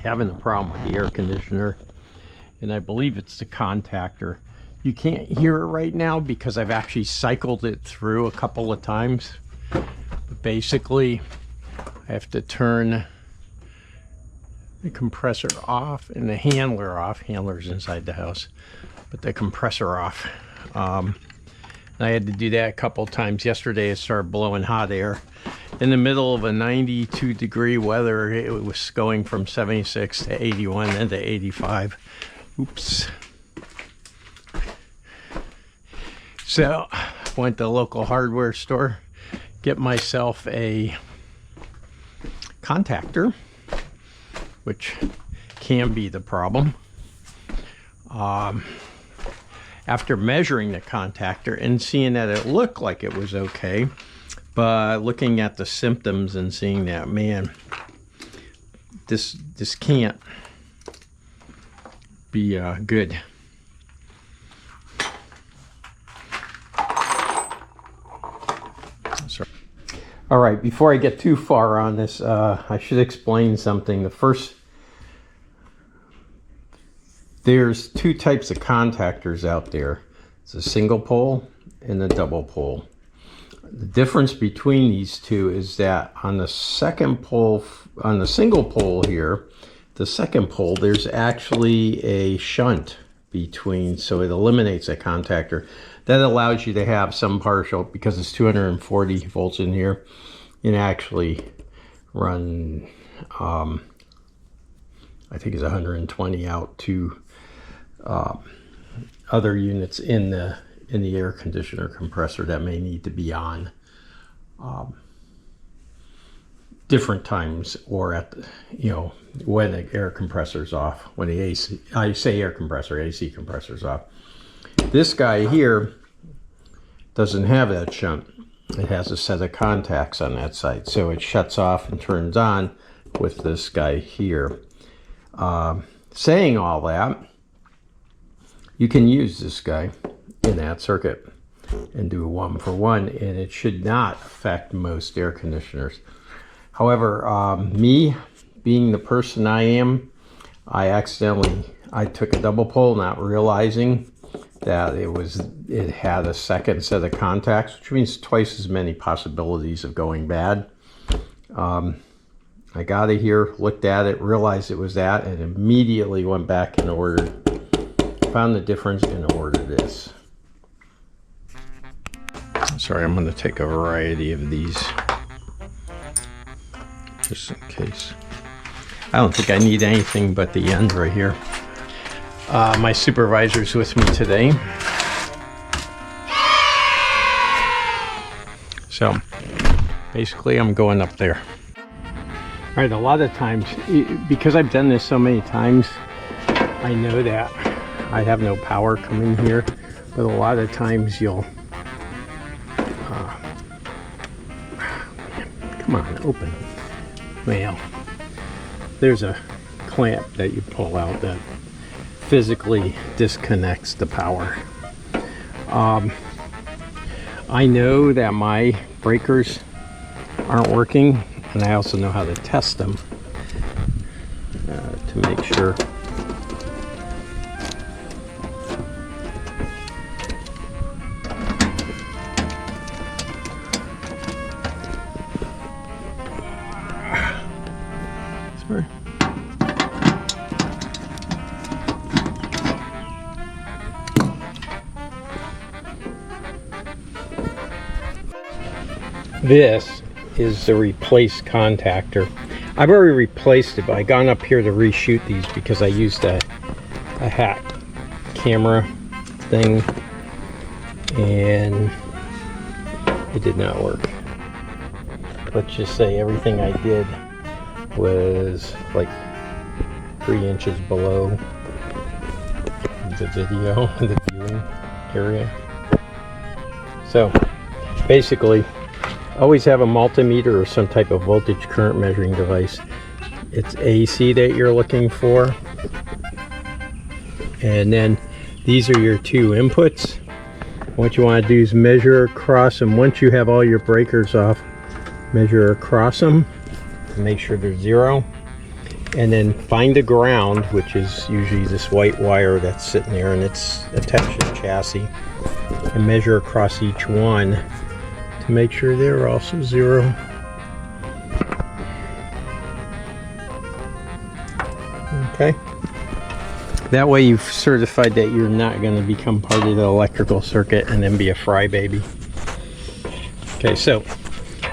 having a problem with the air conditioner, and I believe it's the contactor. You can't hear it right now because I've actually cycled it through a couple of times. But basically, I have to turn the compressor off and the handler off. Handler's inside the house, but the compressor off. I had to do that a couple times. Yesterday it started blowing hot air. In the middle of a 92 degree weather, it was going from 76 to 81 and to 85. Oops. So went to the local hardware store, get myself a contactor, which can be the problem. After measuring the contactor and seeing that it looked like it was okay, but looking at the symptoms and seeing that, man, this can't be good. Sorry. All right, before I get too far on this, I should explain something. There's two types of contactors out there. It's a single pole and a double pole. The difference between these two is that on the second pole, on the single pole here, the second pole, there's actually a shunt between, so it eliminates a contactor. That allows you to have some partial, because it's 240 volts in here, and actually run, I think it's 120 out to other units in the air conditioner compressor that may need to be on different times, or at the, when the air compressor's off, when the AC, I say air compressor, AC compressor's off. This guy here doesn't have that shunt. It has a set of contacts on that side, so it shuts off and turns on with this guy here. Saying all that, you can use this guy in that circuit and do a 1-for-1, and it should not affect most air conditioners. However, me being the person I am, I took a double pole, not realizing that it had a second set of contacts, which means twice as many possibilities of going bad. I got it here, looked at it, realized it was that, and immediately went back and found the difference and ordered this. Sorry, I'm going to take a variety of these just in case. I don't think I need anything but the end right here. My supervisor's with me today. So basically I'm going up there. All right, a lot of times, because I've done this so many times, I know that I have no power coming here, but a lot of times you'll, come on, open. Well, there's a clamp that you pull out that physically disconnects the power. I know that my breakers aren't working, and I also know how to test them to make sure. Sorry. This is the replaced contactor. I've already replaced it, but I've gone up here to reshoot these because I used a hat camera thing and it did not work. Let's just say everything I did was like 3 inches below the video, the viewing area. So basically, always have a multimeter or some type of voltage current measuring device. It's AC that you're looking for. And then these are your two inputs. What you want to do is measure across them. Once you have all your breakers off, measure across them to make sure they're 0. and then find the ground, which is usually this white wire that's sitting there and it's attached to the chassis, and measure across each one to make sure they're also 0. Okay, that way you've certified that you're not going to become part of the electrical circuit and then be a frybaby. Okay, so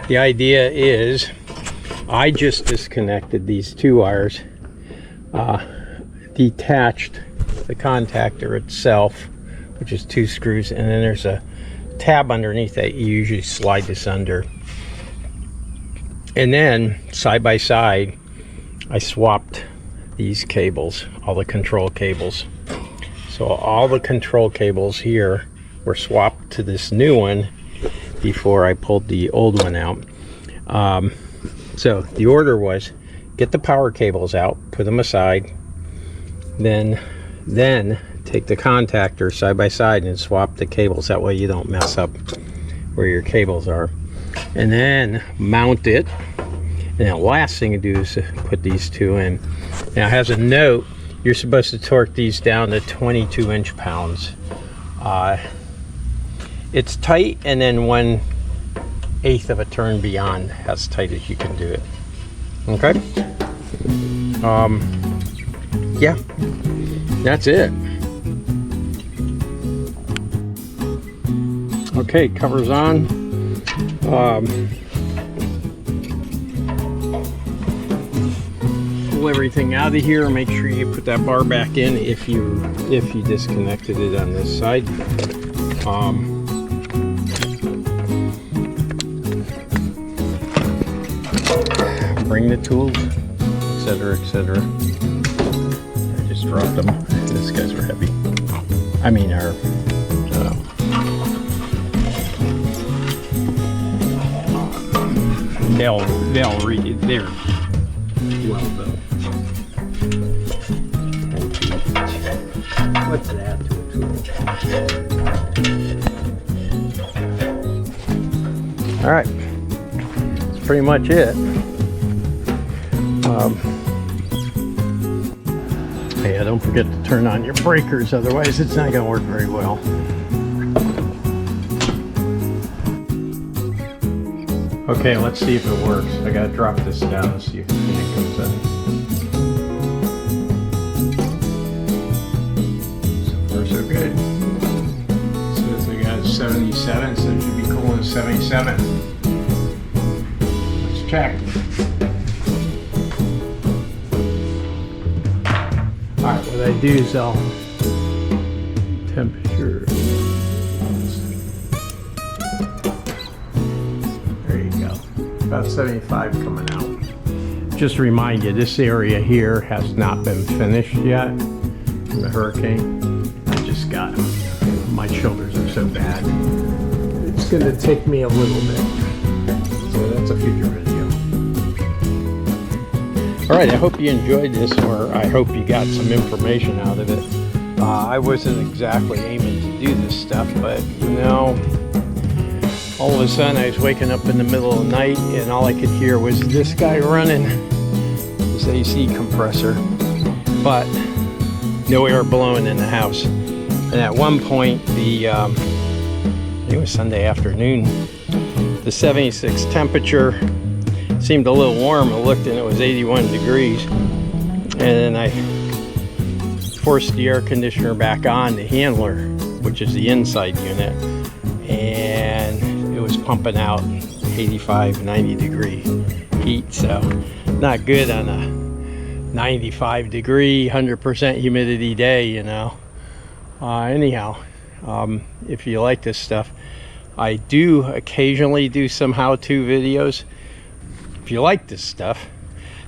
the idea is I just disconnected these 2 wires, detached the contactor itself, which is 2 screws, and then there's a tab underneath that you usually slide this under. And then side by side I swapped these cables, all the control cables. So all the control cables here were swapped to this new one before I pulled the old one out. So the order was get the power cables out, put them aside, then take the contactor side by side and swap the cables. That way you don't mess up where your cables are. And then mount it. And the last thing to do is to put these 2 in. Now it has a note, you're supposed to torque these down to 22 inch-pounds. It's tight, and then 1/8 of a turn beyond, as tight as you can do it. Okay? Yeah, that's it. Okay, covers on. Pull everything out of here. Make sure you put that bar back in if you disconnected it on this side. Bring the tools, etc., etc. I just dropped them. These guys are heavy. I mean, are they'll read it. They're well built. What's it add to a tool? All right, that's pretty much it. Yeah, don't forget to turn on your breakers, otherwise it's not going to work very well. Okay, let's see if it works. I got to drop this down and see if the fan comes in. So far so good. Says we got 77, so it should be cool in 77. Let's check. Alright, what I do is I'll temperature. There you go. About 75 coming out. Just to remind you, this area here has not been finished yet from the hurricane. I just got them. My shoulders are so bad. It's going to take me a little bit. So that's a future video. Alright, I hope you enjoyed this, or I hope you got some information out of it. I wasn't exactly aiming to do this stuff, but you know, all of a sudden I was waking up in the middle of the night and all I could hear was this guy running this AC compressor, but no air blowing in the house. And at one point, I think it was Sunday afternoon, the 76 temperature seemed a little warm. I looked and it was 81 degrees. And then I forced the air conditioner back on, the handler, which is the inside unit, and it was pumping out 85, 90 degree heat. So not good on a 95 degree, 100% humidity day, you know. Anyhow, if you like this stuff, I do occasionally do some how-to videos. If you like this stuff,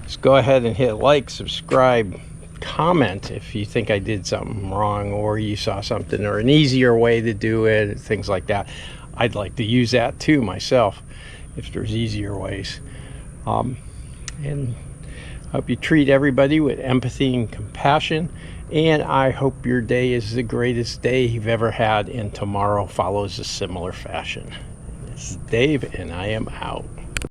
just go ahead and hit like, subscribe, comment if you think I did something wrong, or you saw something, or an easier way to do it, things like that. I'd like to use that too myself, if there's easier ways. And I hope you treat everybody with empathy and compassion, and I hope your day is the greatest day you've ever had, and tomorrow follows a similar fashion. It's Dave, and I am out.